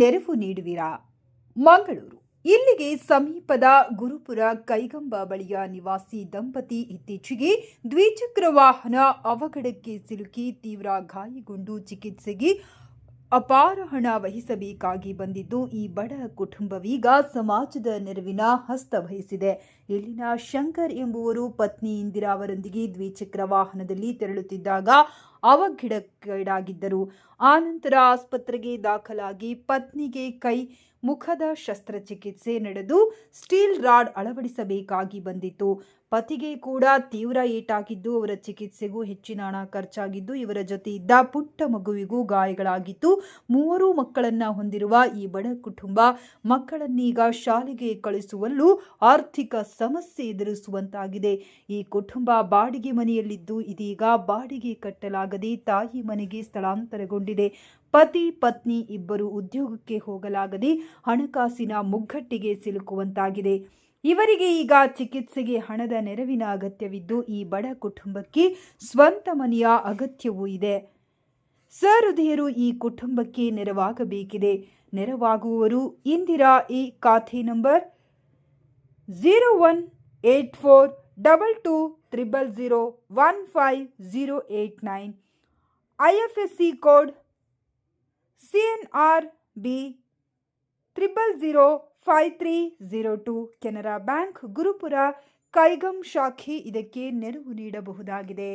ನೆರವು ನೀಡುವಿರಾ? ಮಂಗಳೂರು ಇಲ್ಲಿಗೆ ಸಮೀಪದ ಗುರುಪುರ ಕೈಗಂಬ ಬಳಿಯ ನಿವಾಸಿ ದಂಪತಿ ಇತ್ತೀಚೆಗೆ ದ್ವಿಚಕ್ರ ವಾಹನ ಅವಘಡಕ್ಕೆ ಸಿಲುಕಿ ತೀವ್ರ ಗಾಯಗೊಂಡು ಚಿಕಿತ್ಸೆಗೆ ಅಪಾರ ಹಣ ವಹಿಸಬೇಕಾಗಿ ಬಂದಿದ್ದು, ಈ ಬಡ ಕುಟುಂಬವೀಗ ಸಮಾಜದ ನೆರವಿನ ಹಸ್ತ ವಹಿಸಿದೆ. ಇಲ್ಲಿನ ಶಂಕರ್ ಎಂಬುವರು ಪತ್ನಿ ಇಂದಿರಾ ಅವರೊಂದಿಗೆ ದ್ವಿಚಕ್ರ ವಾಹನದಲ್ಲಿ ತೆರಳುತ್ತಿದ್ದಾಗ ಅವಘಡಕ್ಕೀಡಾಗಿದ್ದರು. ಆನಂತರ ಆಸ್ಪತ್ರೆಗೆ ದಾಖಲಾಗಿ ಪತ್ನಿಗೆ ಕೈ ಮುಖದ ಶಸ್ತ್ರಚಿಕಿತ್ಸೆ ನಡೆದು ಸ್ಟೀಲ್ ರಾಡ್ ಅಳವಡಿಸಬೇಕಾಗಿ ಬಂದಿತ್ತು. ಪತಿಗೆ ಕೂಡ ತೀವ್ರ ಏಟಾಗಿದ್ದು ಅವರ ಚಿಕಿತ್ಸೆಗೂ ಹೆಚ್ಚಿನ ಹಣ ಖರ್ಚಾಗಿದ್ದು, ಇವರ ಜೊತೆ ಇದ್ದ ಪುಟ್ಟ ಮಗುವಿಗೂ ಗಾಯಗಳಾಗಿತ್ತು. 3 ಮಕ್ಕಳನ್ನ ಹೊಂದಿರುವ ಈ ಬಡ ಕುಟುಂಬ ಮಕ್ಕಳನ್ನೀಗ ಶಾಲೆಗೆ ಕಳುಹಿಸುವಲ್ಲೂ ಆರ್ಥಿಕ ಸಮಸ್ಯೆ ಎದುರಿಸುವಂತಾಗಿದೆ. ಈ ಕುಟುಂಬ ಬಾಡಿಗೆ ಮನೆಯಲ್ಲಿದ್ದು ಇದೀಗ ಬಾಡಿಗೆ ಕಟ್ಟಲಾಗದೆ ತಾಯಿ ಮನೆಗೆ ಸ್ಥಳಾಂತರಗೊಂಡಿದೆ. ಪತಿ ಪತ್ನಿ ಇಬ್ಬರು ಉದ್ಯೋಗಕ್ಕೆ ಹೋಗಲಾಗದೆ ಹಣಕಾಸಿನ ಮುಗ್ಗಟ್ಟಿಗೆ ಸಿಲುಕುವಂತಾಗಿದೆ. ಇವರಿಗೆ ಈಗ ಚಿಕಿತ್ಸೆಗೆ ಹಣದ ನೆರವಿನ ಅಗತ್ಯವಿದ್ದು, ಈ ಬಡ ಕುಟುಂಬಕ್ಕೆ ಸ್ವಂತ ಮನೆಯ ಅಗತ್ಯವೂ ಇದೆ. ಸಹೃದಯರು ಈ ಕುಟುಂಬಕ್ಕೆ ನೆರವಾಗಬೇಕಿದೆ. ನೆರವಾಗುವವರು ಇಂದಿರಾ ಈ ಖಾತೆ number 01842200015089, IFSC code CNRB 0005302, Canara bank Gurupura ಕೈಗಂ ಶಾಖೆ ಇದಕ್ಕೆ ನೆರವು ನೀಡಬಹುದಾಗಿದೆ.